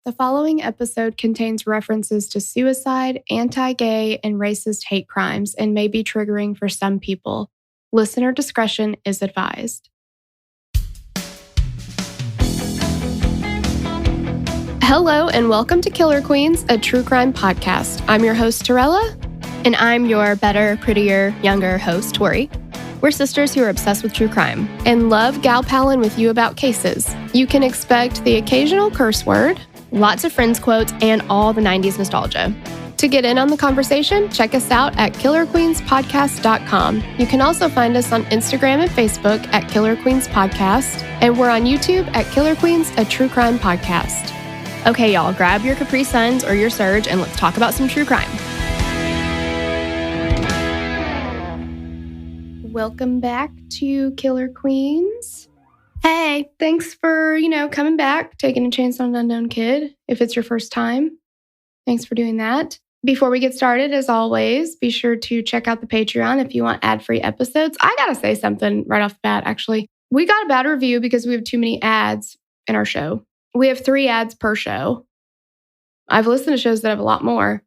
The following episode contains references to suicide, anti-gay, and racist hate crimes and may be triggering for some people. Listener discretion is advised. Hello and welcome to Killer Queens, a true crime podcast. I'm your host, Torella. And I'm your better, prettier, younger host, Tori. We're sisters who are obsessed with true crime and love gal-palling with you about cases. You can expect the occasional curse word, lots of Friends quotes, and all the 90s nostalgia. To get in on the conversation, check us out at killerqueenspodcast.com. You can also find us on Instagram and Facebook at Killer Queens Podcast, and we're on YouTube at Killer Queens, a true crime podcast. Okay, y'all, grab your Capri Suns or your Surge and let's talk about some true crime. Welcome back to Killer Queens. Hey, thanks for, coming back, taking a chance on an unknown kid. If it's your first time, thanks for doing that. Before we get started, as always, be sure to check out the Patreon if you want ad-free episodes. I gotta say something right off the bat, actually. We got a bad review because we have too many ads in our show. We have 3 ads per show. I've listened to shows that have a lot more.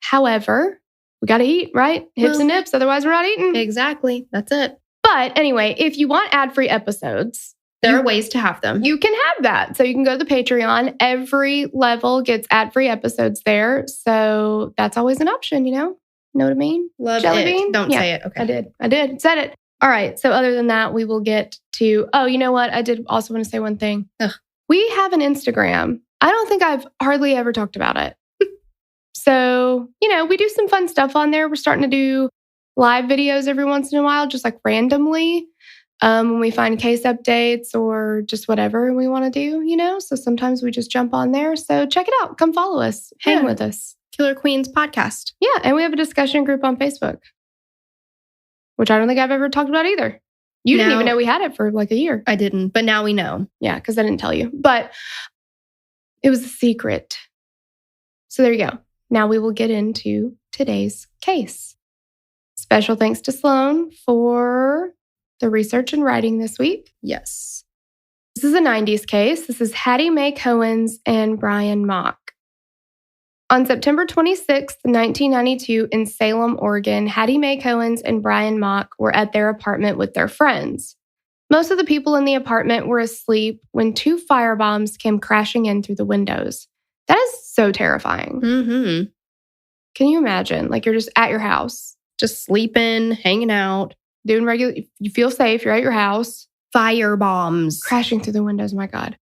However, we got to eat, right? Hips and nips, otherwise we're not eating. Exactly. That's it. But anyway, if you want ad-free episodes, there are ways to have them. You can have that. So you can go to the Patreon. Every level gets ad-free episodes there. So that's always an option, Know what I mean? Love Jelly it. bean? Don't say it. Okay. I did. Said it. All right. So other than that, we will get to, you know what? I did also want to say one thing. Ugh. We have an Instagram. I don't think I've hardly ever talked about it. So, we do some fun stuff on there. We're starting to do live videos every once in a while, just like randomly, when we find case updates or just whatever we want to do, So sometimes we just jump on there. So check it out. Come follow us. Hang with us. Killer Queens Podcast. Yeah. And we have a discussion group on Facebook, which I don't think I've ever talked about either. You didn't even know we had it for like a year. I didn't, but now we know. Yeah, because I didn't tell you. But it was a secret. So there you go. Now we will get into today's case. Special thanks to Sloan for the research and writing this week. Yes. This is a 90s case. This is Hattie Mae Cohens and Brian Mock. On September 26, 1992, in Salem, Oregon, Hattie Mae Cohens and Brian Mock were at their apartment with their friends. Most of the people in the apartment were asleep when 2 firebombs came crashing in through the windows. That is so terrifying. Mm-hmm. Can you imagine? Like you're just at your house. Just sleeping, hanging out. Doing regular, you feel safe, you're at your house. Fire bombs. Crashing through the windows, my God.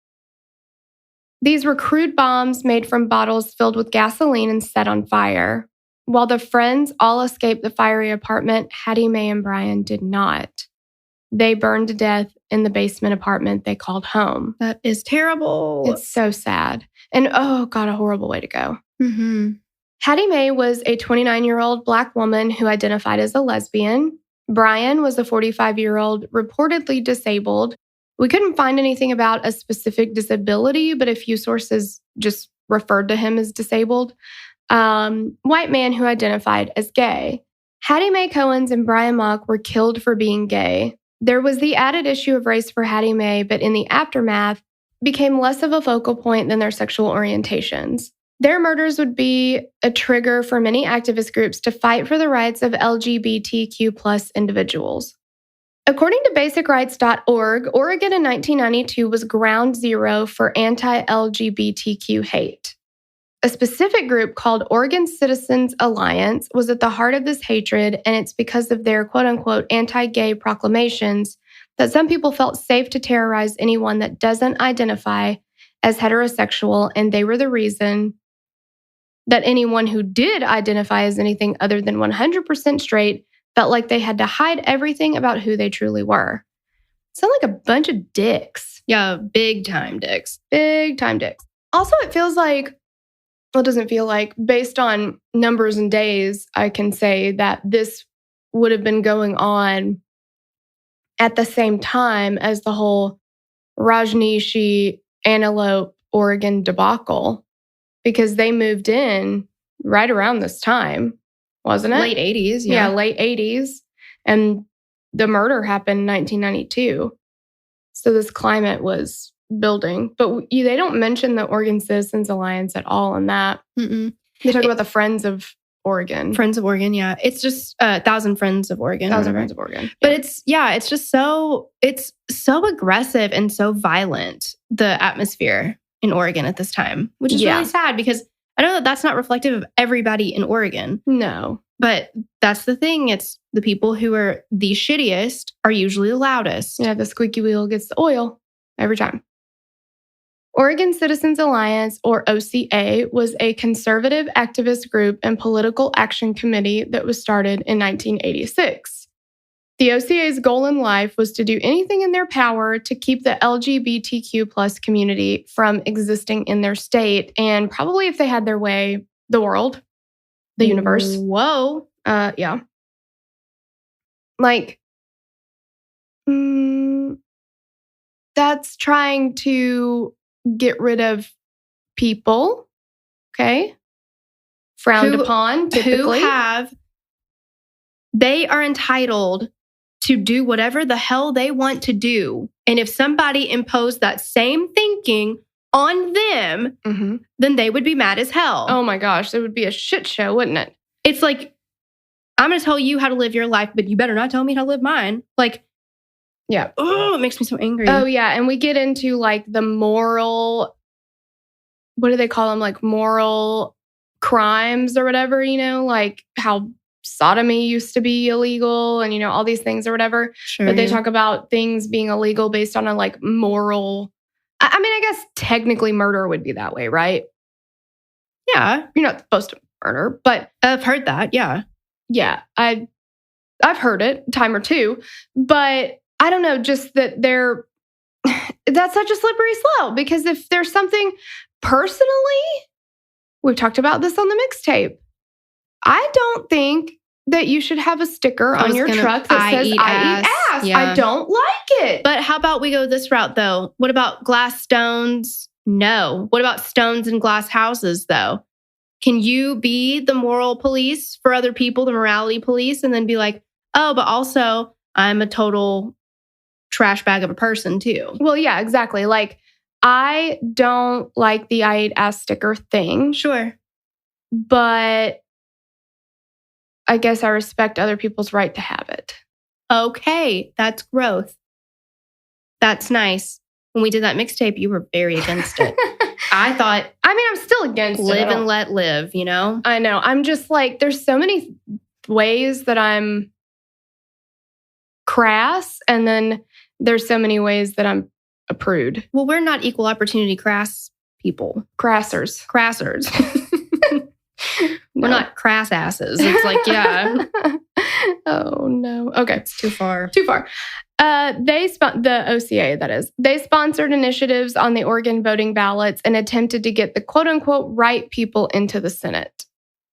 These were crude bombs made from bottles filled with gasoline and set on fire. While the friends all escaped the fiery apartment, Hattie Mae and Brian did not. They burned to death in the basement apartment they called home. That is terrible. It's so sad. And oh God, a horrible way to go. Mm-hmm. Hattie Mae was a 29-year-old Black woman who identified as a lesbian. Brian was a 45-year-old, reportedly disabled. We couldn't find anything about a specific disability, but a few sources just referred to him as disabled. White man who identified as gay. Hattie Mae Cohens and Brian Mock were killed for being gay. There was the added issue of race for Hattie Mae, but in the aftermath, became less of a focal point than their sexual orientations. Their murders would be a trigger for many activist groups to fight for the rights of LGBTQ+ individuals. According to basicrights.org, Oregon in 1992 was ground zero for anti-LGBTQ hate. A specific group called Oregon Citizens Alliance was at the heart of this hatred, and it's because of their quote-unquote anti-gay proclamations that some people felt safe to terrorize anyone that doesn't identify as heterosexual, and they were the reason that anyone who did identify as anything other than 100% straight felt like they had to hide everything about who they truly were. Sound like a bunch of dicks. Yeah, big time dicks. Big time dicks. Also, it feels like, well, it doesn't feel like, based on numbers and days, I can say that this would have been going on at the same time as the whole Rajneeshi Antelope, Oregon debacle, because they moved in right around this time, wasn't it? Late 80s, yeah. Yeah, late 80s. And the murder happened in 1992. So this climate was building. But they don't mention the Oregon Citizens Alliance at all in that. Mm-mm. They talk about the Friends of Oregon. Friends of Oregon, yeah. It's just 1,000 Friends of Oregon. 1,000 Friends of Oregon. But it's just so aggressive and so violent, the atmosphere in Oregon at this time, which is really sad because I know that that's not reflective of everybody in Oregon. No. But that's the thing. It's the people who are the shittiest are usually the loudest. Yeah, the squeaky wheel gets the oil every time. Oregon Citizens Alliance, or OCA, was a conservative activist group and political action committee that was started in 1986. The OCA's goal in life was to do anything in their power to keep the LGBTQ plus community from existing in their state, and probably, if they had their way, the world, the universe. Whoa. Yeah. Like, that's trying to get rid of people, okay? Frowned upon, typically. They are entitled to do whatever the hell they want to do. And if somebody imposed that same thinking on them, then they would be mad as hell. Oh my gosh, it would be a shit show, wouldn't it? It's like, I'm going to tell you how to live your life, but you better not tell me how to live mine. Like, yeah. Oh, it makes me so angry. Oh, yeah. And we get into like the moral, what do they call them? Like moral crimes or whatever, like how sodomy used to be illegal and, all these things or whatever. Sure, but they talk about things being illegal based on a like moral. I mean, I guess technically murder would be that way, right? Yeah. You're not supposed to murder, but I've heard that. Yeah. Yeah. I've heard it a time or two, but I don't know, just that that's such a slippery slope, because if there's something personally, we've talked about this on the mixtape, I don't think that you should have a sticker on your truck that says, I eat ass. Yeah. I don't like it. But how about we go this route, though? What about glass stones? No. What about stones in glass houses, though? Can you be the moral police for other people, the morality police, and then be like, oh, but also I'm a total trash bag of a person, too? Well, yeah, exactly. Like, I don't like the I eat ass sticker thing. Sure. But I guess I respect other people's right to have it. Okay, that's growth. That's nice. When we did that mixtape, you were very against it. I thought... I mean, I'm still against it. Live and let live, I know. I'm just like, there's so many ways that I'm crass, and then there's so many ways that I'm a prude. Well, we're not equal opportunity crass people. Crassers. We're not crass asses. It's like, yeah. Oh, no. Okay. It's too far. The OCA, that is. They sponsored initiatives on the Oregon voting ballots and attempted to get the quote-unquote right people into the Senate.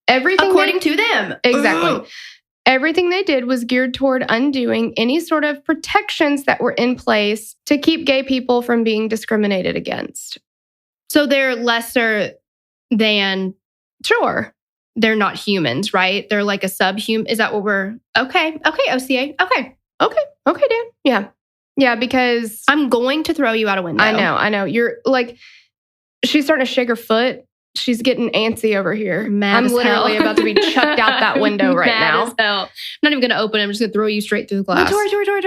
According to them. Exactly. Ugh. Everything they did was geared toward undoing any sort of protections that were in place to keep gay people from being discriminated against. So they're lesser than... Sure. They're not humans, right? They're like a subhuman. Is that what we're... Okay, OCA. Okay, Dan. Yeah, because... I'm going to throw you out a window. I know. You're like... She's starting to shake her foot. She's getting antsy over here. I'm literally about to be chucked out that window right now. As hell. I'm not even going to open it. I'm just going to throw you straight through the glass.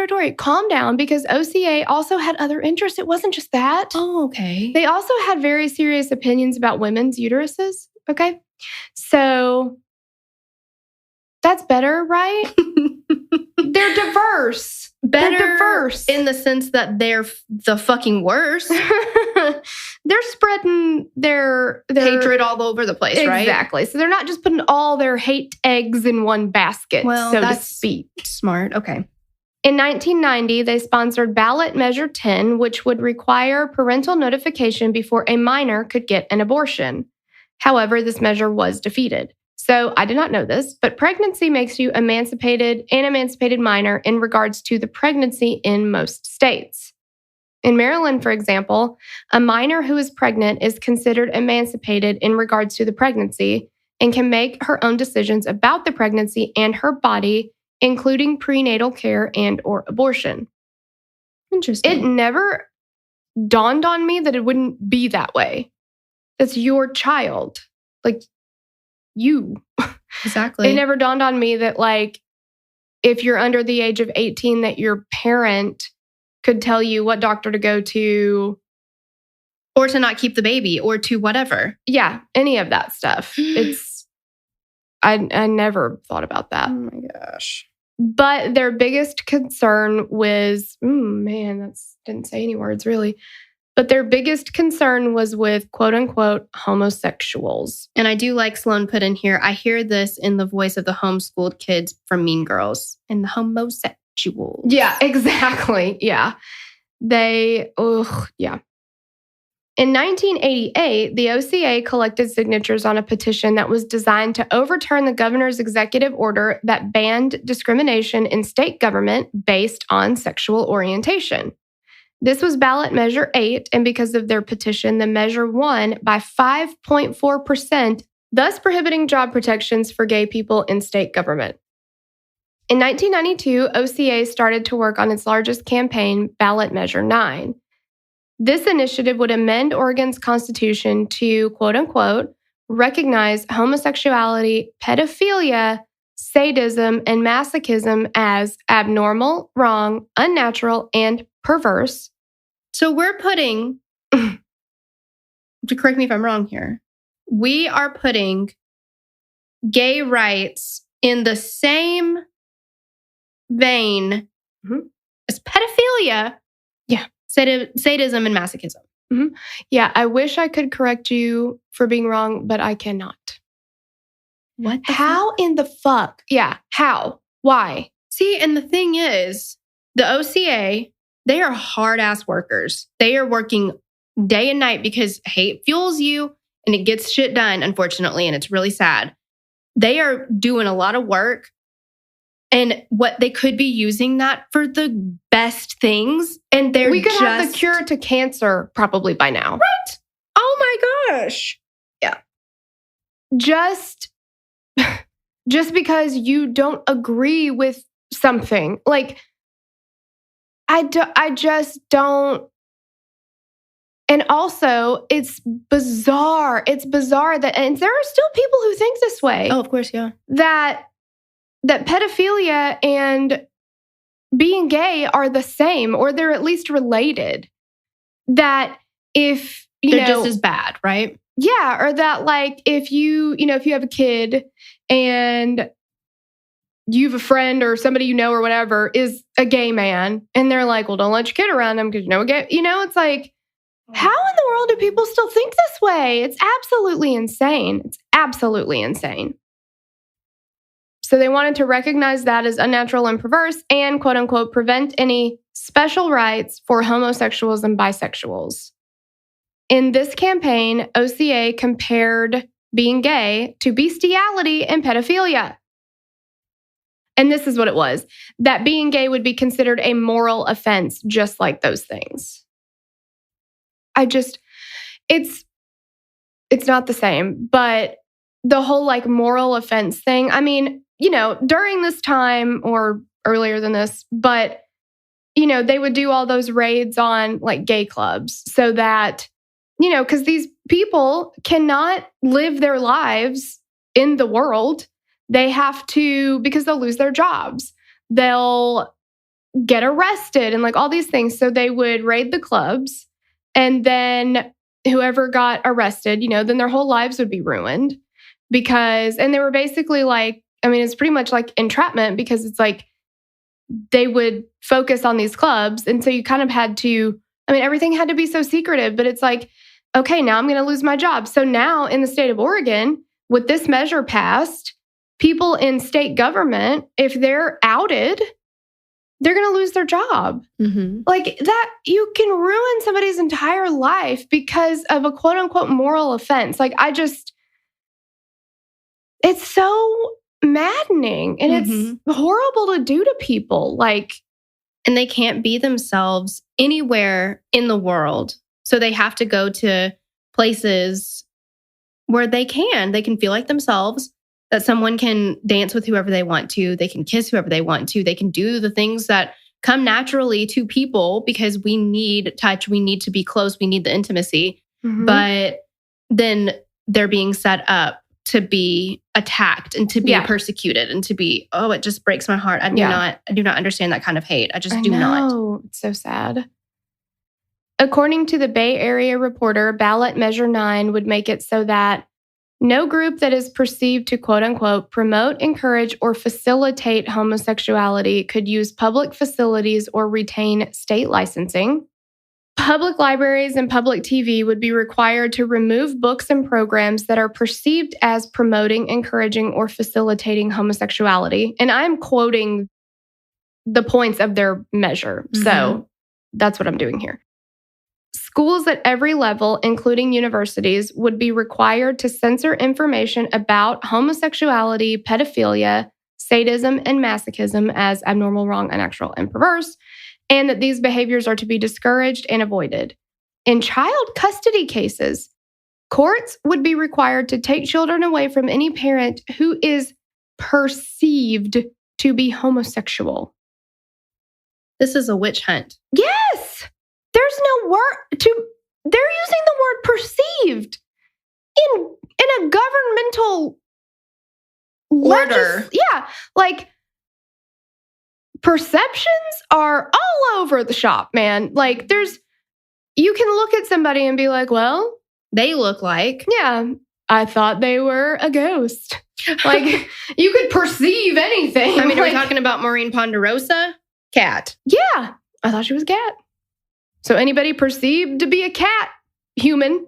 Tori, calm down, because OCA also had other interests. It wasn't just that. Oh, okay. They also had very serious opinions about women's uteruses. Okay. So that's better, right? They're diverse. They're diverse in the sense that they're the fucking worst. They're spreading their hatred all over the place, right? Exactly. So they're not just putting all their hate eggs in one basket, so to speak. Smart. Okay. In 1990, they sponsored Ballot Measure 10, which would require parental notification before a minor could get an abortion. However, this measure was defeated. So I did not know this, but pregnancy makes you an emancipated minor in regards to the pregnancy in most states. In Maryland, for example, a minor who is pregnant is considered emancipated in regards to the pregnancy and can make her own decisions about the pregnancy and her body, including prenatal care and or abortion. Interesting. It never dawned on me that it wouldn't be that way. That's your child. Like, you. Exactly. It never dawned on me that, like, if you're under the age of 18, that your parent could tell you what doctor to go to. Or to not keep the baby, or to whatever. Yeah, any of that stuff. I never thought about that. Oh my gosh. But their biggest concern was, didn't say any words really. But their biggest concern was with quote unquote homosexuals. And I do like Sloan put in here, I hear this in the voice of the homeschooled kids from Mean Girls and the homosexuals. Yeah, exactly. Yeah. Yeah. In 1988, the OCA collected signatures on a petition that was designed to overturn the governor's executive order that banned discrimination in state government based on sexual orientation. This was Ballot Measure 8, and because of their petition, the measure won by 5.4%, thus prohibiting job protections for gay people in state government. In 1992, OCA started to work on its largest campaign, Ballot Measure 9. This initiative would amend Oregon's constitution to, quote unquote, recognize homosexuality, pedophilia, sadism, and masochism as abnormal, wrong, unnatural, and perverse. So we're putting, to correct me if I'm wrong here, we are putting gay rights in the same vein as pedophilia. Yeah. Sadism and masochism. Mm-hmm. Yeah, I wish I could correct you for being wrong, but I cannot. What? How in the fuck? Yeah, how? Why? See, and the thing is, the OCA, they are hard-ass workers. They are working day and night because hate fuels you and it gets shit done, unfortunately, and it's really sad. They are doing a lot of work. And what they could be using that for the best things. And we could have the cure to cancer probably by now. Right? Oh my gosh. Yeah. Just because you don't agree with something. Like, I just don't. And also, it's bizarre. It's bizarre that, and there are still people who think this way. Oh, of course, yeah. That pedophilia and being gay are the same, or they're at least related. That if they're just as bad, right? Yeah, or that like if you have a kid and you have a friend or somebody you know or whatever is a gay man, and they're like, well, don't let your kid around him because gay. It's like, how in the world do people still think this way? It's absolutely insane. It's absolutely insane. So they wanted to recognize that as unnatural and perverse and, quote unquote, prevent any special rights for homosexuals and bisexuals. In this campaign, OCA compared being gay to bestiality and pedophilia. And this is what it was, that being gay would be considered a moral offense, just like those things. It's not the same, but the whole like moral offense thing, I mean, during this time or earlier than this, but, they would do all those raids on like gay clubs so that, because these people cannot live their lives in the world. They have to, because they'll lose their jobs. They'll get arrested and like all these things. So they would raid the clubs, and then whoever got arrested, then their whole lives would be ruined and they were basically like, it's pretty much like entrapment, because it's like they would focus on these clubs. And so you kind of had to, everything had to be so secretive, but it's like, okay, now I'm going to lose my job. So now in the state of Oregon, with this measure passed, people in state government, if they're outed, they're going to lose their job. Mm-hmm. Like that, you can ruin somebody's entire life because of a quote unquote moral offense. Like it's so maddening and it's horrible to do to people. And they can't be themselves anywhere in the world. So they have to go to places where they can feel like themselves, that someone can dance with whoever they want to. They can kiss whoever they want to. They can do the things that come naturally to people because we need touch, we need to be close, we need the intimacy. Mhm. But then they're being set up to be attacked and to be persecuted and to be, it just breaks my heart. I do not understand that kind of hate. I just do not. It's so sad. According to the Bay Area Reporter, Ballot Measure 9 would make it so that no group that is perceived to, quote unquote, promote, encourage, or facilitate homosexuality could use public facilities or retain state licensing. Public libraries and public TV would be required to remove books and programs that are perceived as promoting, encouraging, or facilitating homosexuality. And I'm quoting the points of their measure. Mm-hmm. So that's what I'm doing here. Schools at every level, including universities, would be required to censor information about homosexuality, pedophilia, sadism, and masochism as abnormal, wrong, unnatural, and perverse, and that these behaviors are to be discouraged and avoided. In child custody cases, courts would be required to take children away from any parent who is perceived to be homosexual. This is a witch hunt. Yes! There's no word to... They're using the word perceived in a governmental order. Like... Perceptions are all over the shop, man. Like, you can look at somebody and be like, well, they look like. Yeah, I thought they were a ghost. Like, you could perceive anything. I mean, are we talking about Maureen Ponderosa? Cat. Yeah, I thought she was a cat. So anybody perceived to be a cat, human,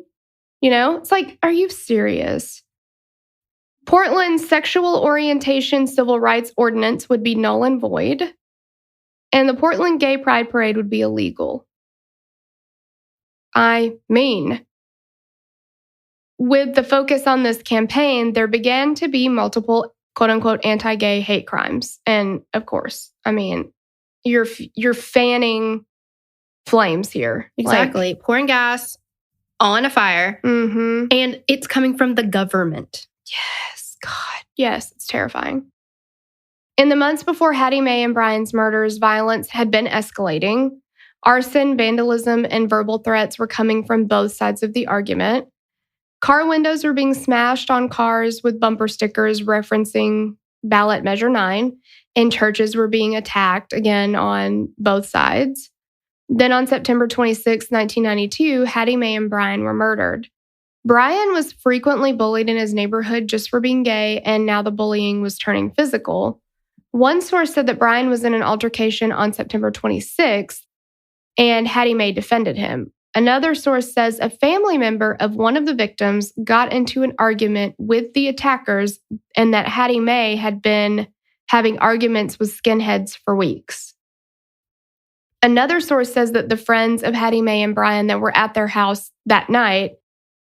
it's like, are you serious? Portland's sexual orientation civil rights ordinance would be null and void. And the Portland Gay Pride Parade would be illegal. I mean, with the focus on this campaign, there began to be multiple, quote-unquote, anti-gay hate crimes. And, of course, I mean, you're fanning flames here. Exactly. Like, pouring gas on a fire. Mm-hmm. And it's coming from the government. Yes, God. Yes, it's terrifying. In the months before Hattie Mae and Brian's murders, violence had been escalating. Arson, vandalism, and verbal threats were coming from both sides of the argument. Car windows were being smashed on cars with bumper stickers referencing Ballot Measure 9, and churches were being attacked, again, on both sides. Then on September 26, 1992, Hattie Mae and Brian were murdered. Brian was frequently bullied in his neighborhood just for being gay, and now the bullying was turning physical. One source said that Brian was in an altercation on September 26th, and Hattie Mae defended him. Another source says a family member of one of the victims got into an argument with the attackers and that Hattie Mae had been having arguments with skinheads for weeks. Another source says that the friends of Hattie Mae and Brian that were at their house that night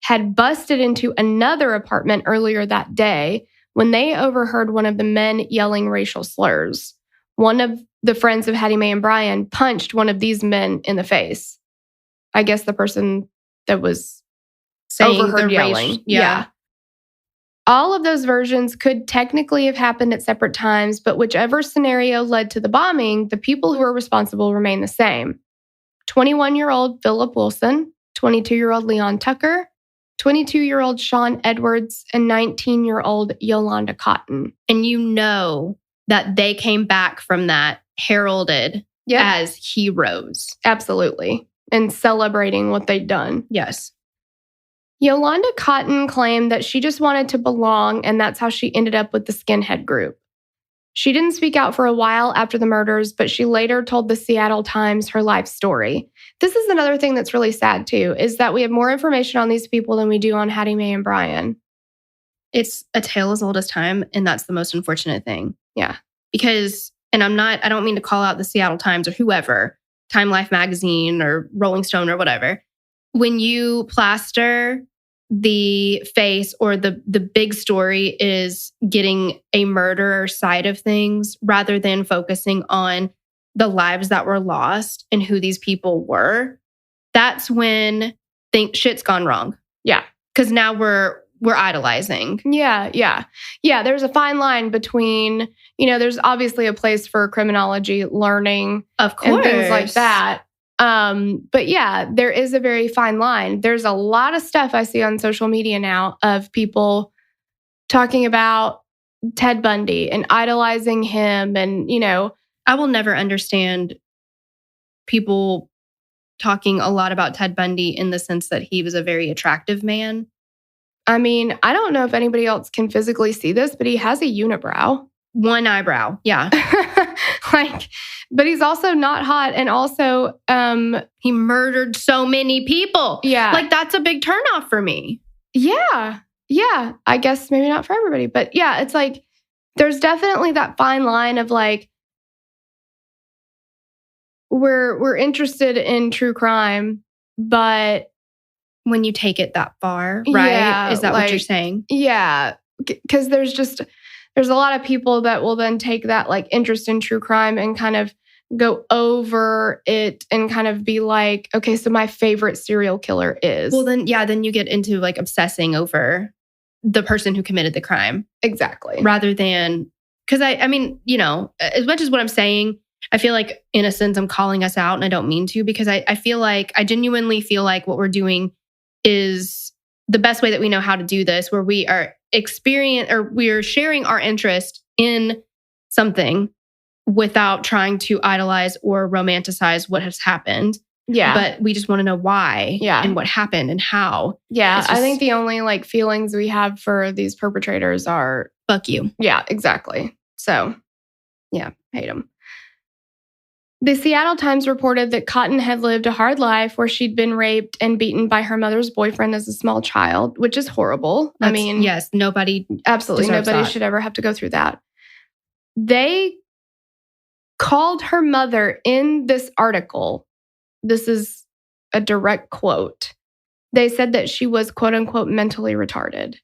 had busted into another apartment earlier that day when they overheard one of the men yelling racial slurs. One of the friends of Hattie Mae and Brian punched one of these men in the face. I guess the person that was saying overheard yelling. Yeah. All of those versions could technically have happened at separate times, but whichever scenario led to the bombing, the people who were responsible remain the same. 21-year-old Philip Wilson, 22-year-old Leon Tucker, 22-year-old Sean Edwards, and 19-year-old Yolanda Cotton. And you know that they came back from that heralded as heroes. Absolutely. And celebrating what they'd done. Yes. Yolanda Cotton claimed that she just wanted to belong, and that's how she ended up with the skinhead group. She didn't speak out for a while after the murders, but she later told the Seattle Times her life story. This is another thing that's really sad, too, is that we have more information on these people than we do on Hattie Mae and Brian. It's a tale as old as time, and that's the most unfortunate thing. Yeah. Because, and I don't mean to call out the Seattle Times or whoever, Time Life magazine or Rolling Stone or whatever. When you plaster the face or the big story is getting a murderer side of things rather than focusing on the lives that were lost and who these people were, that's when shit's gone wrong. Yeah. Because now we're we're idolizing. Yeah. There's a fine line between, there's obviously a place for criminology learning, of course, and things like that. But yeah, there is a very fine line. There's a lot of stuff I see on social media now of people talking about Ted Bundy and idolizing him. And, I will never understand people talking a lot about Ted Bundy in the sense that he was a very attractive man. I mean, I don't know if anybody else can physically see this, but he has a unibrow. One eyebrow. Yeah. But he's also not hot. And also, he murdered so many people. Yeah. That's a big turnoff for me. Yeah. I guess maybe not for everybody, but yeah, it's there's definitely that fine line of we're interested in true crime, but when you take it that far, right? Yeah, is that what you're saying? Yeah. Because there's a lot of people that will then take that interest in true crime and kind of go over it and kind of be like, okay, so my favorite serial killer is. Well, then you get into obsessing over the person who committed the crime. Exactly. Rather than, because I mean, as much as what I'm saying, I feel like in a sense I'm calling us out, and I don't mean to, because I genuinely feel like what we're doing is the best way that we know how to do this, where we are we are sharing our interest in something without trying to idolize or romanticize what has happened. Yeah. But we just want to know why and what happened and how. Yeah. I think the only feelings we have for these perpetrators are fuck you. Yeah, exactly. So yeah, hate them. The Seattle Times reported that Cotton had lived a hard life where she'd been raped and beaten by her mother's boyfriend as a small child, which is horrible. Yes, absolutely nobody should ever have to go through that. They called her mother in this article. This is a direct quote. They said that she was, quote unquote, mentally retarded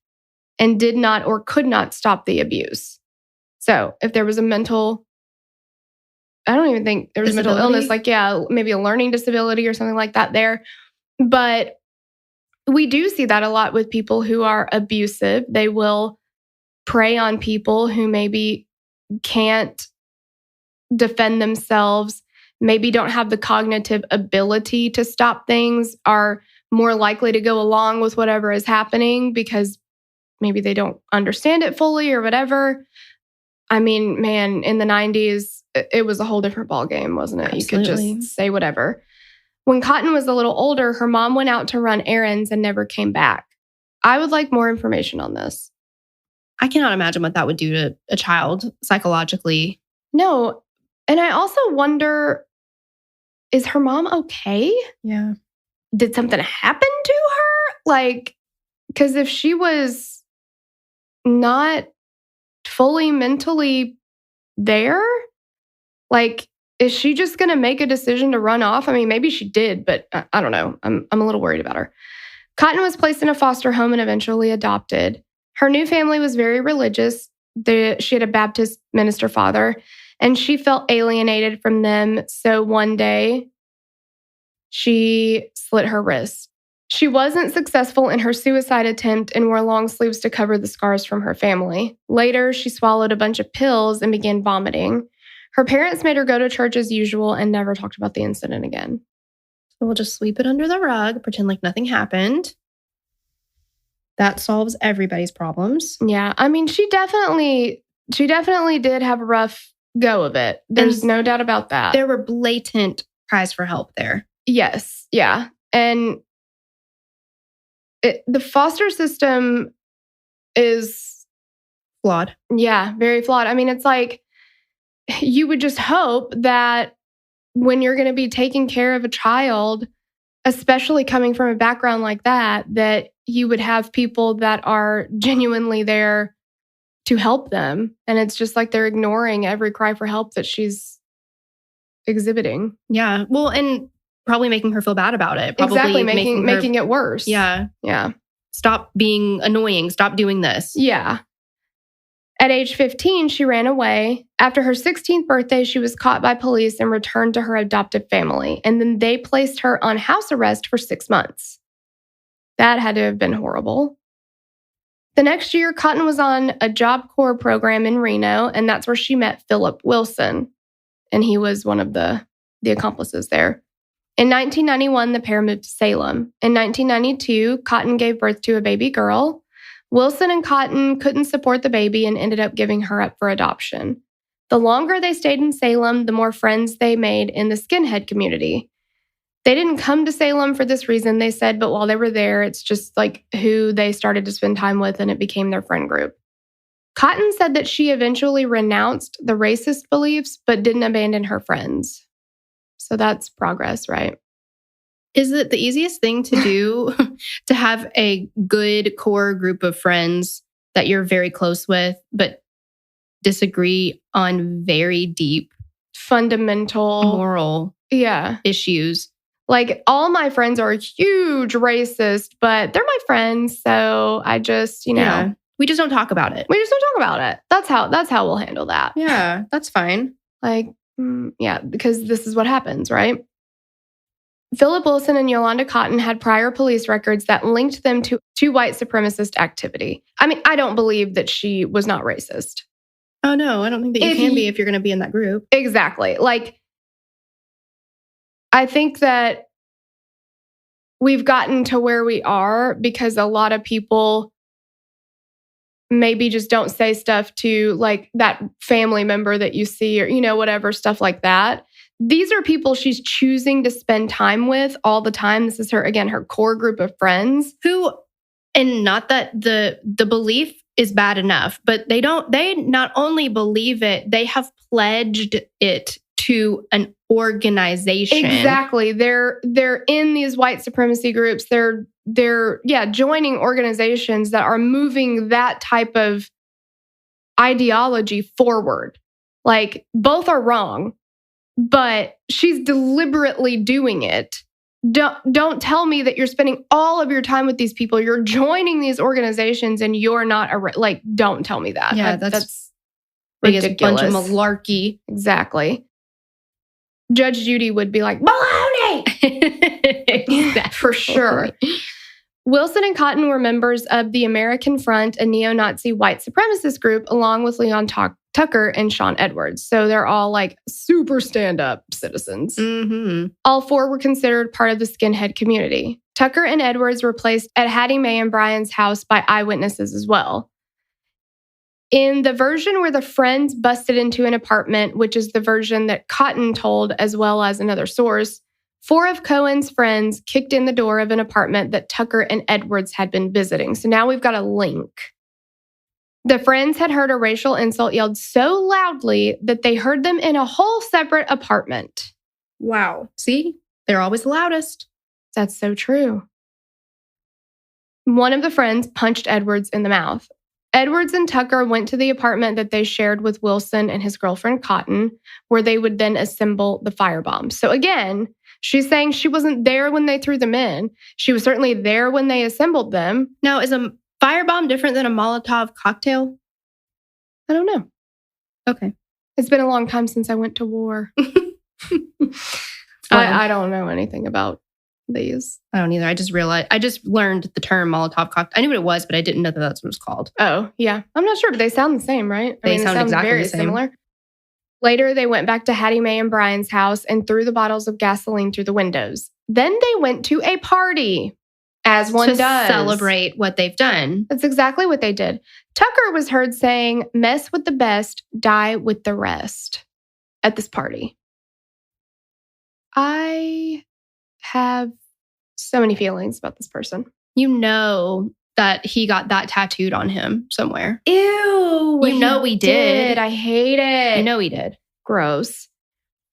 and did not or could not stop the abuse. So if there was I don't even think there was mental illness, maybe a learning disability or something like that there. But we do see that a lot with people who are abusive. They will prey on people who maybe can't defend themselves, maybe don't have the cognitive ability to stop things, are more likely to go along with whatever is happening because maybe they don't understand it fully or whatever. I mean, man, in the 90s, it was a whole different ballgame, wasn't it? Absolutely. You could just say whatever. When Cotton was a little older, her mom went out to run errands and never came back. I would like more information on this. I cannot imagine what that would do to a child psychologically. No. And I also wonder, is her mom okay? Yeah. Did something happen to her? Because if she was not fully mentally there, is she just going to make a decision to run off? I mean, maybe she did, but I don't know. I'm a little worried about her. Cotton was placed in a foster home and eventually adopted. Her new family was very religious. She had a Baptist minister father, and she felt alienated from them. So one day, she slit her wrist. She wasn't successful in her suicide attempt and wore long sleeves to cover the scars from her family. Later, she swallowed a bunch of pills and began vomiting. Her parents made her go to church as usual and never talked about the incident again. So we'll just sweep it under the rug, pretend like nothing happened. That solves everybody's problems. Yeah, I mean, she definitely did have a rough go of it. There's no doubt about that. There were blatant cries for help there. Yes, yeah. And the foster system is flawed. Yeah, very flawed. I mean, it's you would just hope that when you're going to be taking care of a child, especially coming from a background like that you would have people that are genuinely there to help them. And it's just they're ignoring every cry for help that she's exhibiting. Yeah. Well, and probably making her feel bad about it. Probably exactly, making it worse. Yeah. Yeah. Stop being annoying. Stop doing this. Yeah. At age 15, she ran away. After her 16th birthday, she was caught by police and returned to her adoptive family. And then they placed her on house arrest for 6 months. That had to have been horrible. The next year, Cotton was on a Job Corps program in Reno, and that's where she met Philip Wilson. And he was one of the accomplices there. In 1991, the pair moved to Salem. In 1992, Cotton gave birth to a baby girl. Wilson and Cotton couldn't support the baby and ended up giving her up for adoption. The longer they stayed in Salem, the more friends they made in the skinhead community. They didn't come to Salem for this reason, they said, but while they were there, it's just like who they started to spend time with, and it became their friend group. Cotton said that she eventually renounced the racist beliefs, but didn't abandon her friends. So that's progress, right? Is it the easiest thing to do to have a good core group of friends that you're very close with, but disagree on very deep, fundamental moral issues? Like, all my friends are huge racist, but they're my friends. So I just, we just don't talk about it. That's how we'll handle that. Yeah, that's fine. Because this is what happens, right? Philip Wilson and Yolanda Cotton had prior police records that linked them to white supremacist activity. I mean, I don't believe that she was not racist. Oh, no, I don't think that you can be if you're going to be in that group. Exactly. I think that we've gotten to where we are because a lot of people maybe just don't say stuff to that family member that you see or, whatever, stuff like that. These are people she's choosing to spend time with all the time. This is her core group of friends and not that the belief is bad enough, but they not only believe it, they have pledged it to an organization. Exactly. They're in these white supremacy groups. They're joining organizations that are moving that type of ideology forward. Both are wrong, but she's deliberately doing it. Don't tell me that you're spending all of your time with these people. You're joining these organizations and you're not don't tell me that. Yeah, that's ridiculous. A bunch of malarkey. Exactly. Judge Judy would be like, baloney! Exactly. For sure. Wilson and Cotton were members of the American Front, a neo-Nazi white supremacist group, along with Leon Tucker and Sean Edwards. So they're all super stand-up citizens. Mm-hmm. All four were considered part of the skinhead community. Tucker and Edwards were placed at Hattie Mae and Brian's house by eyewitnesses as well. In the version where the friends busted into an apartment, which is the version that Cotton told as well as another source, 4 of Cohen's friends kicked in the door of an apartment that Tucker and Edwards had been visiting. So now we've got a link. The friends had heard a racial insult yelled so loudly that they heard them in a whole separate apartment. Wow. See? They're always the loudest. That's so true. One of the friends punched Edwards in the mouth. Edwards and Tucker went to the apartment that they shared with Wilson and his girlfriend Cotton, where they would then assemble the firebombs. So again, she's saying she wasn't there when they threw them in. She was certainly there when they assembled them. Now, is a firebomb different than a Molotov cocktail? I don't know. Okay. It's been a long time since I went to war. I don't know anything about these. I don't either. I just learned the term Molotov cocktail. I knew what it was, but I didn't know that that's what it was called. Oh, yeah. I'm not sure, but they sound the same, right? They sound exactly very the same. Similar. Later, they went back to Hattie Mae and Brian's house and threw the bottles of gasoline through the windows. Then they went to a party, as one does. To celebrate what they've done. That's exactly what they did. Tucker was heard saying, "Mess with the best, die with the rest," at this party. I have so many feelings about this person. You know that he got that tattooed on him somewhere. Ew. You know he did. I hate it. You know he did. Gross.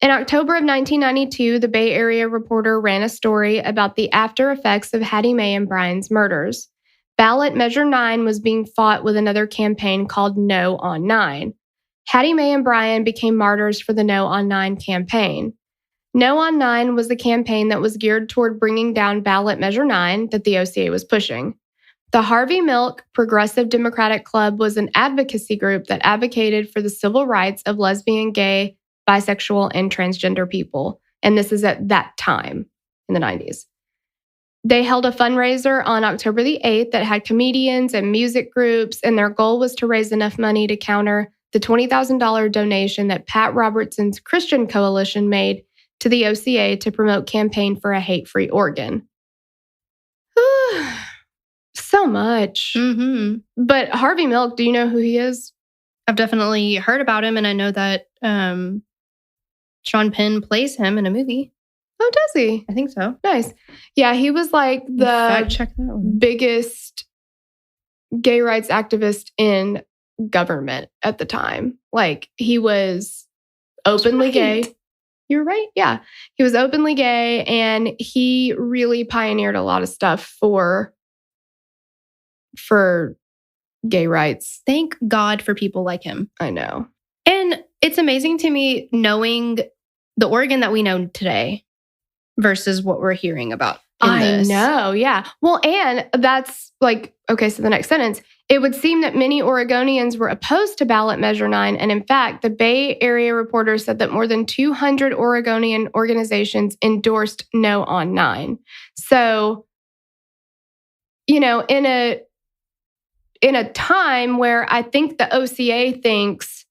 In October of 1992, the Bay Area Reporter ran a story about the after effects of Hattie Mae and Brian's murders. Ballot Measure 9 was being fought with another campaign called No on 9. Hattie Mae and Brian became martyrs for the No on 9 campaign. No on 9 was the campaign that was geared toward bringing down Ballot Measure 9 that the OCA was pushing. The Harvey Milk Progressive Democratic Club was an advocacy group that advocated for the civil rights of lesbian, gay, bisexual, and transgender people. And this is at that time in the 90s. They held a fundraiser on October the 8th that had comedians and music groups, and their goal was to raise enough money to counter the $20,000 donation that Pat Robertson's Christian Coalition made to the OCA to promote Campaign for a Hate-Free Oregon. So much. Mm-hmm. But Harvey Milk, do you know who he is? I've definitely heard about him, and I know that Sean Penn plays him in a movie. Oh, does he? I think so. Nice. Yeah, he was like Check that one. biggest gay rights activist in government at the time. Like, he was openly gay. You're right. Yeah. He was openly gay, and he really pioneered a lot of stuff for gay rights. Thank God for people like him. I know. And it's amazing to me knowing the Oregon that we know today versus what we're hearing about in this. I know, yeah. Well, and that's like, okay, so the next sentence, it would seem that many Oregonians were opposed to Ballot Measure 9. And in fact, the Bay Area Reporter said that more than 200 Oregonian organizations endorsed no on 9. So, in a time where I think the OCA thinks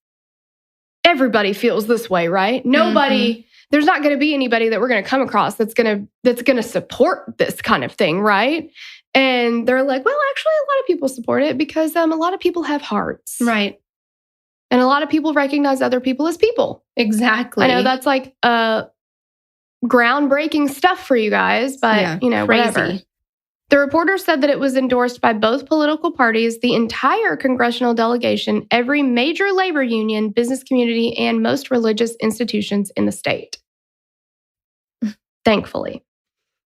everybody feels this way, right? Nobody, there's not going to be anybody that we're going to come across that's going to support this kind of thing, right? And they're like, well, actually, a lot of people support it because a lot of people have hearts. Right. And a lot of people recognize other people as people. Exactly. I know that's like groundbreaking stuff for you guys, but, crazy. Whatever. The reporter said that it was endorsed by both political parties, the entire congressional delegation, every major labor union, business community, and most religious institutions in the state. Thankfully.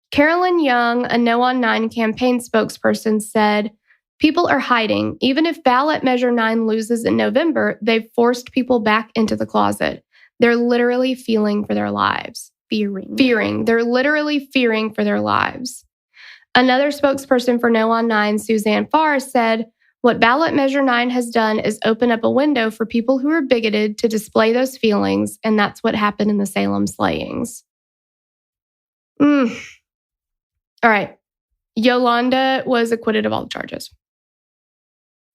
Carolyn Young, a No on 9 campaign spokesperson, said, people are hiding. Even if Ballot Measure 9 loses in November, they've forced people back into the closet. They're literally feeling for their lives. Fearing. They're literally fearing for their lives. Another spokesperson for No on 9, Suzanne Farr, said, what Ballot Measure 9 has done is open up a window for people who are bigoted to display those feelings, and that's what happened in the Salem slayings. All right. Yolanda was acquitted of all the charges.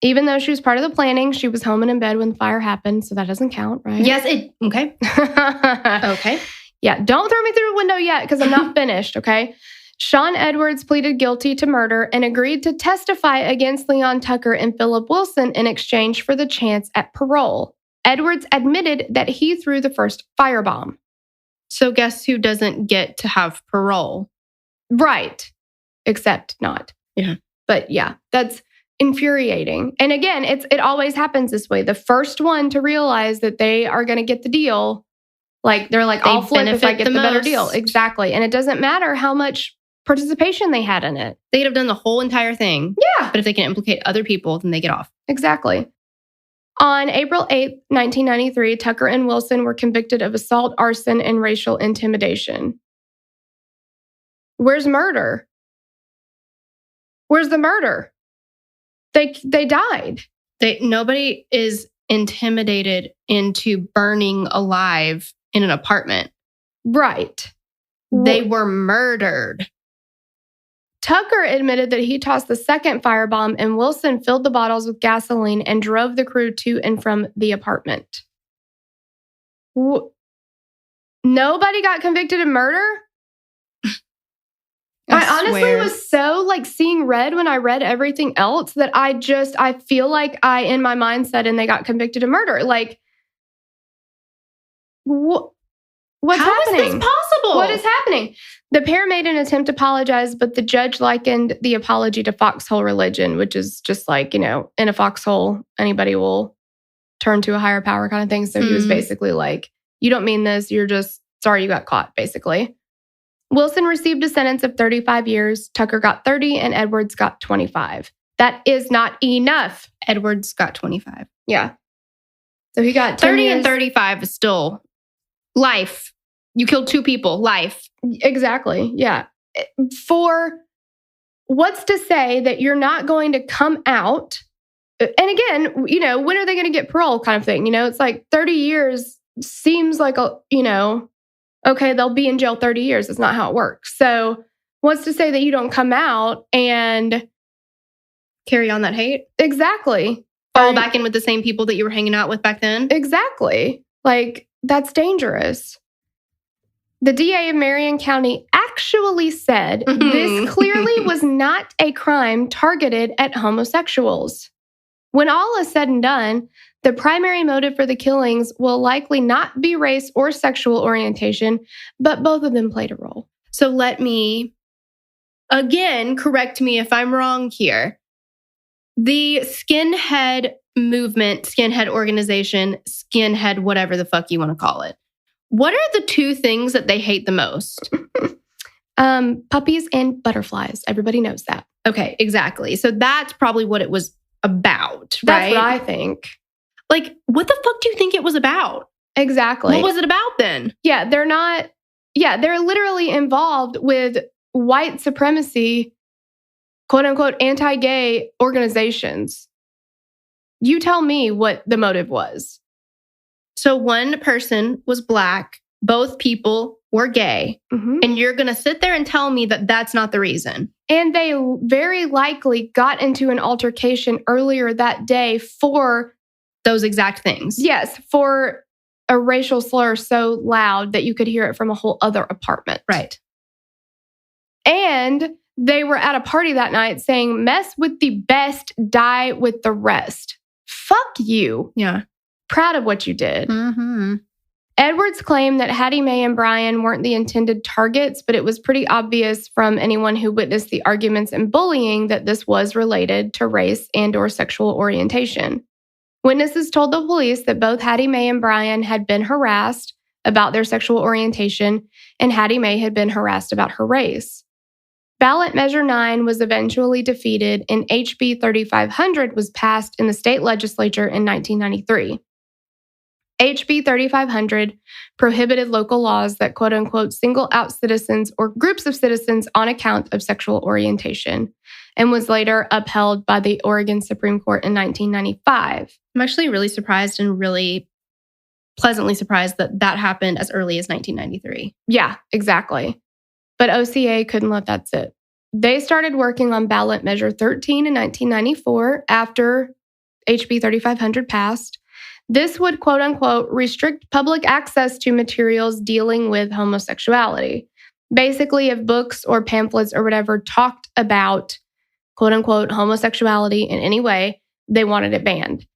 Even though she was part of the planning, she was home and in bed when the fire happened, so that doesn't count, right? Yes, okay. Okay. Yeah, don't throw me through a window yet because I'm not finished, okay? Sean Edwards pleaded guilty to murder and agreed to testify against Leon Tucker and Philip Wilson in exchange for the chance at parole. Edwards admitted that he threw the first firebomb. So guess who doesn't get to have parole? Right. Except not. Yeah. But yeah, that's infuriating. And again, it always happens this way. The first one to realize that they are going to get the deal, like they're like, I'll flip if I get the better deal. Exactly. And it doesn't matter how much participation they had in it. They could have done the whole entire thing. Yeah. But if they can implicate other people, then they get off. Exactly. On April 8th, 1993, Tucker and Wilson were convicted of assault, arson, and racial intimidation. Where's murder? Where's the murder? They died. Nobody is intimidated into burning alive in an apartment. Right. They were murdered. Tucker admitted that he tossed the second firebomb, and Wilson filled the bottles with gasoline and drove the crew to and from the apartment. Nobody got convicted of murder? I honestly was so like seeing red when I read everything else that I feel like I, in my mind, said, and they got convicted of murder. Like, what's happening? How is this possible? What is happening? The pair made an attempt to apologize, but the judge likened the apology to foxhole religion, which is just like, in a foxhole, anybody will turn to a higher power kind of thing. So he was basically like, you don't mean this. You're just sorry you got caught, basically. Wilson received a sentence of 35 years. Tucker got 30 and Edwards got 25. That is not enough. Edwards got 25. Yeah. So he got 30 years. And 35 is still life. You killed two people, life. Exactly. Yeah. For what's to say that you're not going to come out? And again, when are they going to get parole kind of thing? It's like 30 years seems like, okay, they'll be in jail 30 years. It's not how it works. So What's to say that you don't come out and carry on that hate? Exactly. Fall back in with the same people that you were hanging out with back then? Exactly. Like, that's dangerous. The DA of Marion County actually said this clearly was not a crime targeted at homosexuals. When all is said and done, the primary motive for the killings will likely not be race or sexual orientation, but both of them played a role. So let me, again, correct me if I'm wrong here. The skinhead movement, skinhead organization, skinhead, whatever the fuck you want to call it. What are the two things that they hate the most? Puppies and butterflies. Everybody knows that. Okay, exactly. So that's probably what it was about, right? That's what I think. Like, what the fuck do you think it was about? Exactly. What was it about then? Yeah, they're literally involved with white supremacy, quote unquote, anti-gay organizations. You tell me what the motive was. So one person was Black, both people were gay, and you're going to sit there and tell me that that's not the reason. And they very likely got into an altercation earlier that day for those exact things. Yes, for a racial slur so loud that you could hear it from a whole other apartment. Right. And they were at a party that night saying, mess with the best, die with the rest. Fuck you. Yeah. Proud of what you did. Edwards claimed that Hattie Mae and Brian weren't the intended targets, but it was pretty obvious from anyone who witnessed the arguments and bullying that this was related to race and/or sexual orientation. Witnesses told the police that both Hattie Mae and Brian had been harassed about their sexual orientation, and Hattie Mae had been harassed about her race. Ballot Measure 9 was eventually defeated, and HB 3500 was passed in the state legislature in 1993. HB 3500 prohibited local laws that, quote unquote, single out citizens or groups of citizens on account of sexual orientation, and was later upheld by the Oregon Supreme Court in 1995. I'm actually really surprised and really pleasantly surprised that that happened as early as 1993. Yeah, exactly. But OCA couldn't let that sit. They started working on Ballot Measure 13 in 1994 after HB 3500 passed. This would, quote unquote, restrict public access to materials dealing with homosexuality. Basically, if books or pamphlets or whatever talked about, quote unquote, homosexuality in any way, they wanted it banned.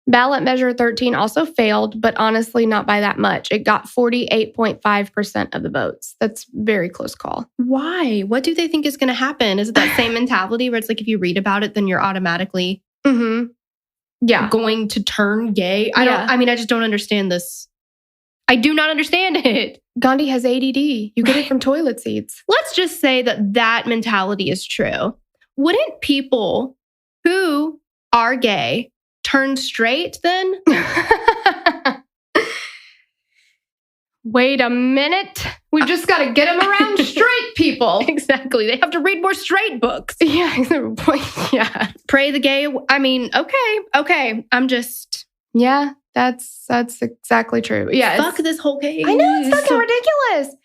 Ballot Measure 13 also failed, but honestly, not by that much. It got 48.5% of the votes. That's a very close call. Why? What do they think is going to happen? Is it that same mentality where it's like if you read about it, then you're automatically going to turn gay? I just don't understand this. I do not understand it. Gandhi has ADD. You get it from toilet seats. Let's just say that that mentality is true. Wouldn't people who are gay turn straight then? Wait a minute. We've just got to get them around straight people. Exactly. They have to read more straight books. Yeah. Pray the gay. I mean, okay. I'm just. Yeah, that's exactly true. Yeah. Fuck this whole case. I know, it's fucking ridiculous.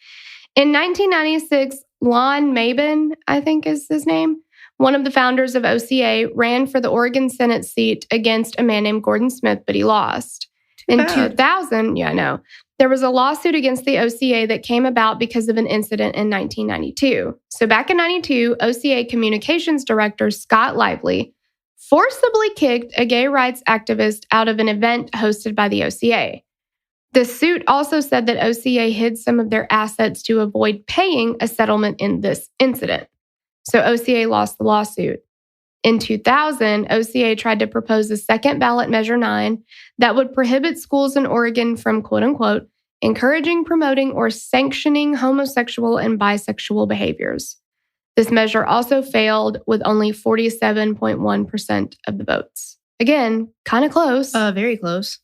In 1996, Lon Mabin, I think is his name, one of the founders of OCA, ran for the Oregon Senate seat against a man named Gordon Smith, but he lost. In 2000, there was a lawsuit against the OCA that came about because of an incident in 1992. So back in 92, OCA communications director Scott Lively forcibly kicked a gay rights activist out of an event hosted by the OCA. The suit also said that OCA hid some of their assets to avoid paying a settlement in this incident. So OCA lost the lawsuit. In 2000, OCA tried to propose a second Ballot Measure 9 that would prohibit schools in Oregon from, quote unquote, encouraging, promoting, or sanctioning homosexual and bisexual behaviors. This measure also failed with only 47.1% of the votes. Again, kind of close. Very close.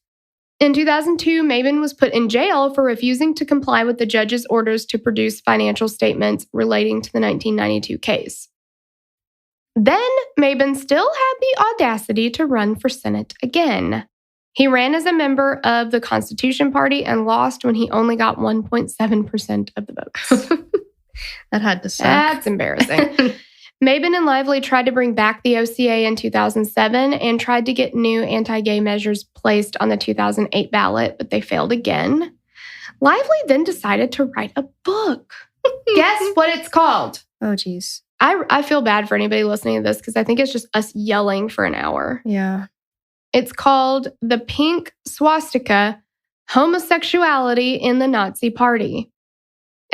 In 2002, Mabin was put in jail for refusing to comply with the judge's orders to produce financial statements relating to the 1992 case. Then, Mabin still had the audacity to run for Senate again. He ran as a member of the Constitution Party and lost when he only got 1.7% of the votes. That had to suck. That's embarrassing. Mabin and Lively tried to bring back the OCA in 2007 and tried to get new anti-gay measures placed on the 2008 ballot, but they failed again. Lively then decided to write a book. Guess what it's called? Oh, geez. I feel bad for anybody listening to this because I think it's just us yelling for an hour. Yeah. It's called The Pink Swastika, Homosexuality in the Nazi Party,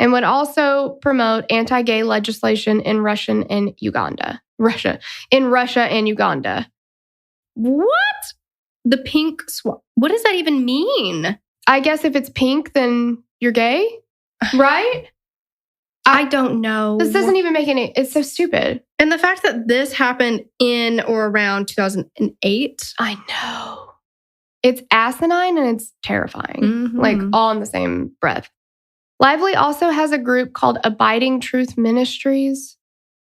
and would also promote anti-gay legislation in Russia and Uganda. What? The pink what does that even mean? I guess if it's pink, then you're gay, right? I don't know. This doesn't even make any... It's so stupid. And the fact that this happened in or around 2008. I know. It's asinine and it's terrifying. Mm-hmm. Like all in the same breath. Lively also has a group called Abiding Truth Ministries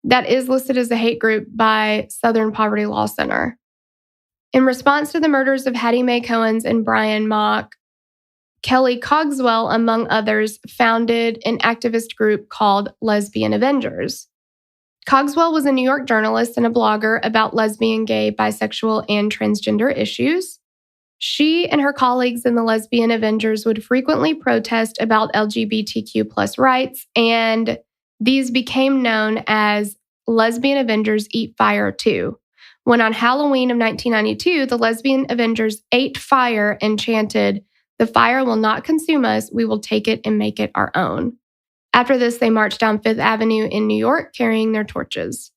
that is listed as a hate group by Southern Poverty Law Center. In response to the murders of Hattie Mae Cohens and Brian Mock, Kelly Cogswell, among others, founded an activist group called Lesbian Avengers. Cogswell was a New York journalist and a blogger about lesbian, gay, bisexual, and transgender issues. She and her colleagues in the Lesbian Avengers would frequently protest about LGBTQ plus rights, and these became known as Lesbian Avengers Eat Fire Too, when on Halloween of 1992, the Lesbian Avengers ate fire and chanted, "The fire will not consume us, we will take it and make it our own." After this, they marched down Fifth Avenue in New York carrying their torches.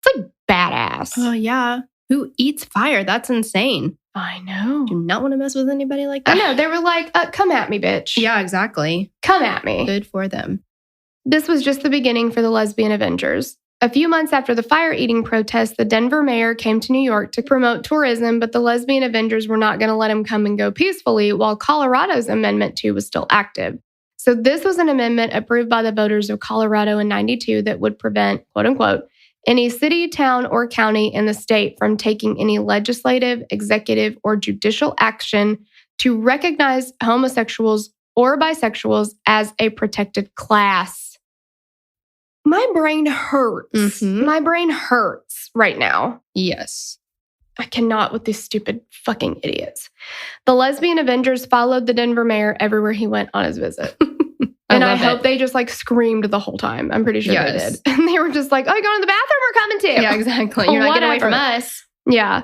It's like badass. Oh, yeah. Who eats fire? That's insane. I know. Do not want to mess with anybody like that. I know. They were like, come at me, bitch. Yeah, exactly. Come at me. Good for them. This was just the beginning for the Lesbian Avengers. A few months after the fire-eating protests, the Denver mayor came to New York to promote tourism, but the Lesbian Avengers were not going to let him come and go peacefully, while Colorado's Amendment 2 was still active. So this was an amendment approved by the voters of Colorado in 92 that would prevent, quote unquote, any city, town, or county in the state from taking any legislative, executive, or judicial action to recognize homosexuals or bisexuals as a protected class. My brain hurts. Mm-hmm. My brain hurts right now. Yes. I cannot with these stupid fucking idiots. The Lesbian Avengers followed the Denver mayor everywhere he went on his visit. And I hope they just like screamed the whole time. I'm pretty sure they did. And they were just like, oh, you're going to the bathroom? We're coming too. Yeah, exactly. You're not getting away from us. Yeah.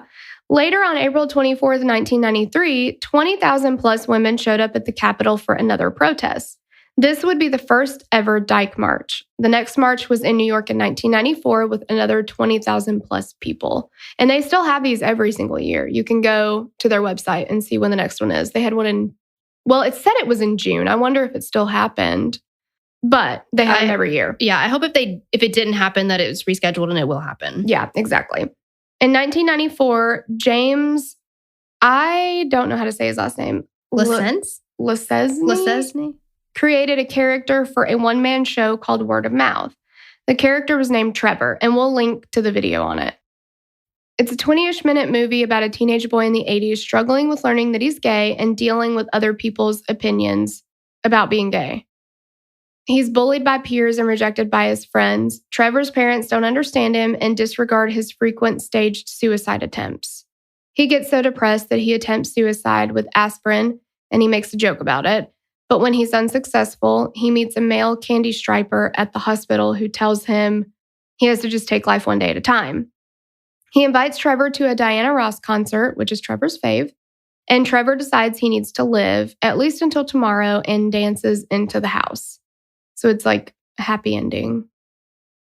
Later on April 24th, 1993, 20,000 plus women showed up at the Capitol for another protest. This would be the first ever Dyke March. The next march was in New York in 1994 with another 20,000 plus people. And they still have these every single year. You can go to their website and see when the next one is. They had one in, well, it said it was in June. I wonder if it still happened. But they have them every year. Yeah, I hope if it didn't happen that it was rescheduled, and it will happen. Yeah, exactly. In 1994, James, I don't know how to say his last name. Lesesny? Created a character for a one-man show called Word of Mouth. The character was named Trevor, and we'll link to the video on it. It's a 20-ish minute movie about a teenage boy in the 80s struggling with learning that he's gay and dealing with other people's opinions about being gay. He's bullied by peers and rejected by his friends. Trevor's parents don't understand him and disregard his frequent staged suicide attempts. He gets so depressed that he attempts suicide with aspirin, and he makes a joke about it. But when he's unsuccessful, he meets a male candy striper at the hospital who tells him he has to just take life one day at a time. He invites Trevor to a Diana Ross concert, which is Trevor's fave, and Trevor decides he needs to live, at least until tomorrow, and dances into the house. So it's like a happy ending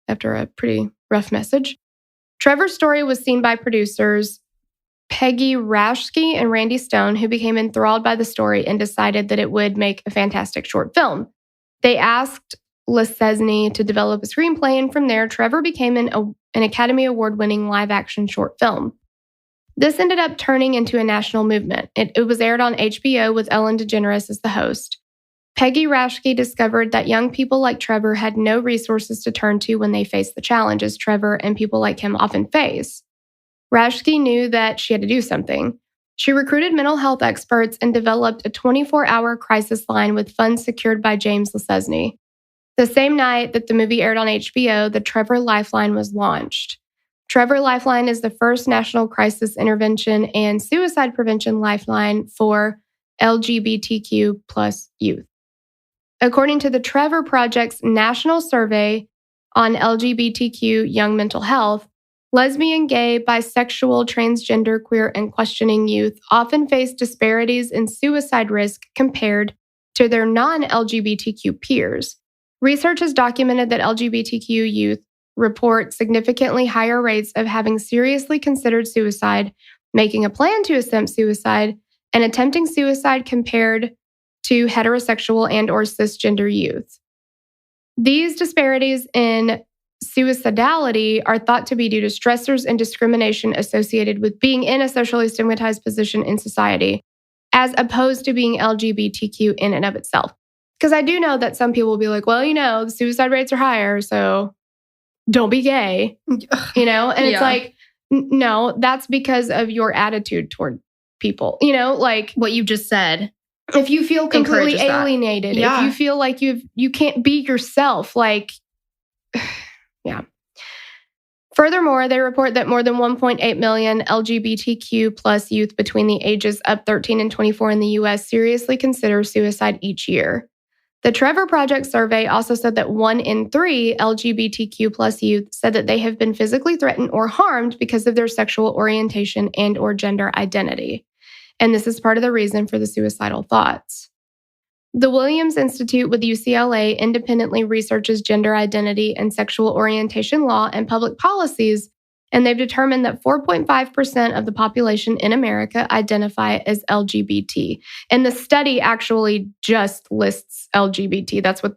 after a pretty rough message. Trevor's story was seen by producers Peggy Rashke and Randy Stone, who became enthralled by the story and decided that it would make a fantastic short film. They asked Lesesny to develop a screenplay, and from there, Trevor became an Academy Award-winning live-action short film. This ended up turning into a national movement. It was aired on HBO with Ellen DeGeneres as the host. Peggy Rashke discovered that young people like Trevor had no resources to turn to when they faced the challenges Trevor and people like him often face. Rashke knew that she had to do something. She recruited mental health experts and developed a 24-hour crisis line with funds secured by James Lesesny. The same night that the movie aired on HBO, the Trevor Lifeline was launched. Trevor Lifeline is the first national crisis intervention and suicide prevention lifeline for LGBTQ plus youth. According to the Trevor Project's national survey on LGBTQ young mental health, lesbian, gay, bisexual, transgender, queer, and questioning youth often face disparities in suicide risk compared to their non-LGBTQ peers. Research has documented that LGBTQ youth report significantly higher rates of having seriously considered suicide, making a plan to attempt suicide, and attempting suicide compared to heterosexual and or cisgender youth. These disparities in suicidality are thought to be due to stressors and discrimination associated with being in a socially stigmatized position in society, as opposed to being LGBTQ in and of itself. Because I do know that some people will be like, well, the suicide rates are higher, so don't be gay, And it's like, no, that's because of your attitude toward people, like what you just said. If you feel completely alienated, if you feel like you can't be yourself, like, yeah. Furthermore, they report that more than 1.8 million LGBTQ plus youth between the ages of 13 and 24 in the U.S. seriously consider suicide each year. The Trevor Project survey also said that 1 in 3 LGBTQ plus youth said that they have been physically threatened or harmed because of their sexual orientation and or gender identity. And this is part of the reason for the suicidal thoughts. The Williams Institute with UCLA independently researches gender identity and sexual orientation law and public policies, and they've determined that 4.5% of the population in America identify as LGBT. And the study actually just lists LGBT. That's what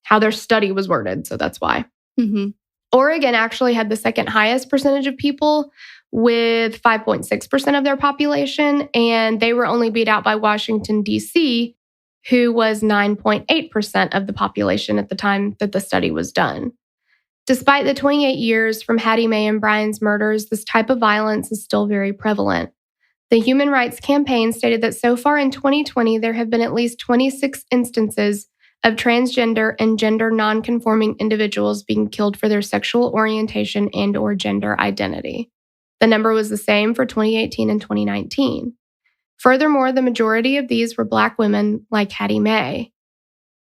how their study was worded, so that's why. Mm-hmm. Oregon actually had the second highest percentage of people with 5.6% of their population, and they were only beat out by Washington, D.C., who was 9.8% of the population at the time that the study was done. Despite the 28 years from Hattie Mae and Brian's murders, this type of violence is still very prevalent. The Human Rights Campaign stated that so far in 2020, there have been at least 26 instances of transgender and gender nonconforming individuals being killed for their sexual orientation and or gender identity. The number was the same for 2018 and 2019. Furthermore, the majority of these were Black women like Hattie Mae.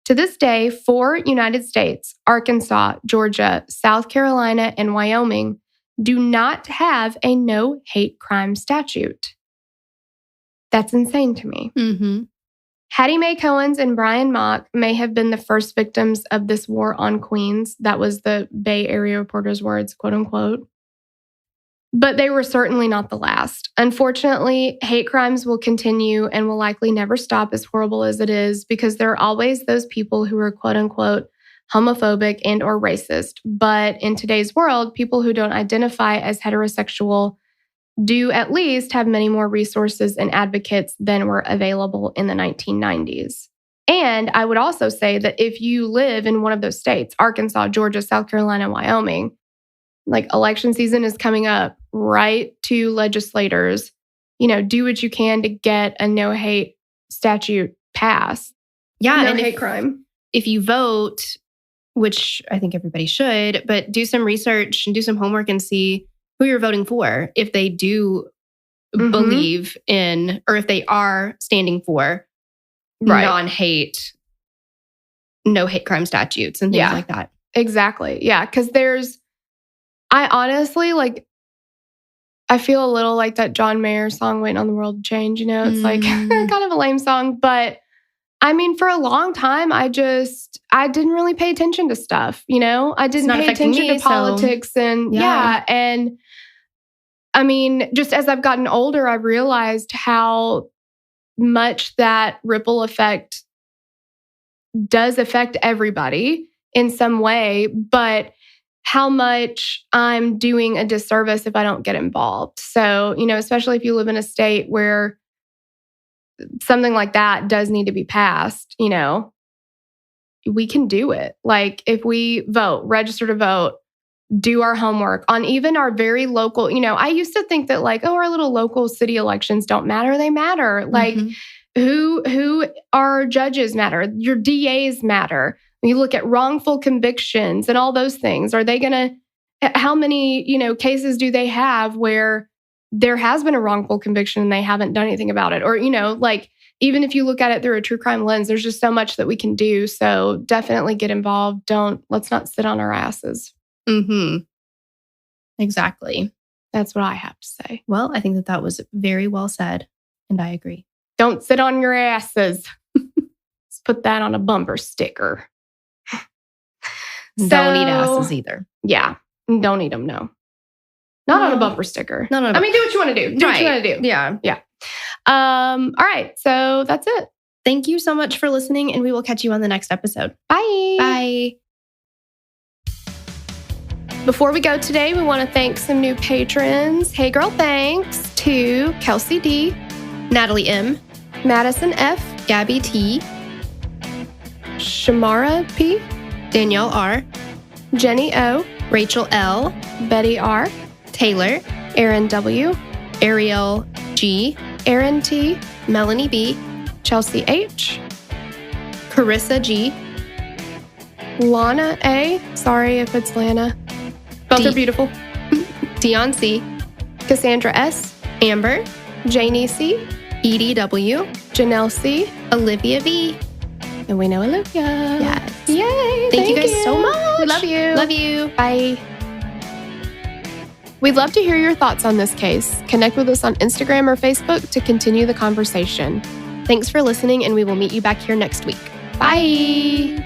To this day, 4 United States, Arkansas, Georgia, South Carolina, and Wyoming do not have a no hate crime statute. That's insane to me. Mm-hmm. Hattie Mae Cohens and Brian Mock may have been the first victims of this war on Queens. That was the Bay Area reporter's words, quote unquote. But they were certainly not the last. Unfortunately, hate crimes will continue and will likely never stop, as horrible as it is, because there are always those people who are quote unquote homophobic and or racist. But in today's world, people who don't identify as heterosexual do at least have many more resources and advocates than were available in the 1990s. And I would also say that if you live in one of those states, Arkansas, Georgia, South Carolina, Wyoming, like election season is coming up, write to legislators, do what you can to get a no hate statute passed. Yeah. No and hate crime. If you vote, which I think everybody should, but do some research and do some homework and see who you're voting for, if they do believe in, or if they are standing for non-hate, no hate crime statutes and things like that. Exactly. Yeah. Because I honestly, I feel a little like that John Mayer song, Waiting on the World to Change, It's like kind of a lame song. But I mean, for a long time, I didn't really pay attention to stuff, I didn't pay attention to politics and And I mean, just as I've gotten older, I've realized how much that ripple effect does affect everybody in some way, but how much I'm doing a disservice if I don't get involved. So, especially if you live in a state where something like that does need to be passed, we can do it. Like if we vote, register to vote, do our homework on even our very local, I used to think that our little local city elections don't matter. They matter. Like who our judges matter. Your DAs matter. You look at wrongful convictions and all those things. Are they going to, how many, cases do they have where there has been a wrongful conviction and they haven't done anything about it? Or, even if you look at it through a true crime lens, there's just so much that we can do. So definitely get involved. Let's not sit on our asses. Mm-hmm. Exactly. That's what I have to say. Well, I think that was very well said. And I agree. Don't sit on your asses. Let's put that on a bumper sticker. Don't eat asses either. Yeah. Don't eat them, no. Not on a bumper sticker. No. I mean, do what you want to do. Do what you want to do. Yeah. Yeah. All right. So that's it. Thank you so much for listening, and we will catch you on the next episode. Bye. Bye. Before we go today, we want to thank some new patrons. Hey Girl Thanks to Kelsey D, Natalie M, Madison F, Gabby T, Shamara P, Danielle R, Jenny O, Rachel L, Betty R, Taylor, Aaron W, Ariel G, Aaron T, Melanie B, Chelsea H, Carissa G, Lana A, sorry if it's Lana, both are beautiful, Dion C, Cassandra S, Amber, Janie C, Edie W, Janelle C, Olivia V, and we know Olivia. Yes. Yay. Thank you guys so much. We love you. Love you. Bye. We'd love to hear your thoughts on this case. Connect with us on Instagram or Facebook to continue the conversation. Thanks for listening, and we will meet you back here next week. Bye.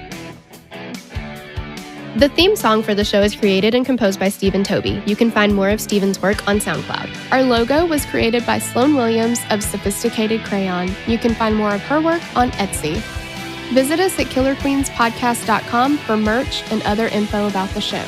The theme song for the show is created and composed by Stephen Toby. You can find more of Stephen's work on SoundCloud. Our logo was created by Sloan Williams of Sophisticated Crayon. You can find more of her work on Etsy. Visit us at killerqueenspodcast.com for merch and other info about the show.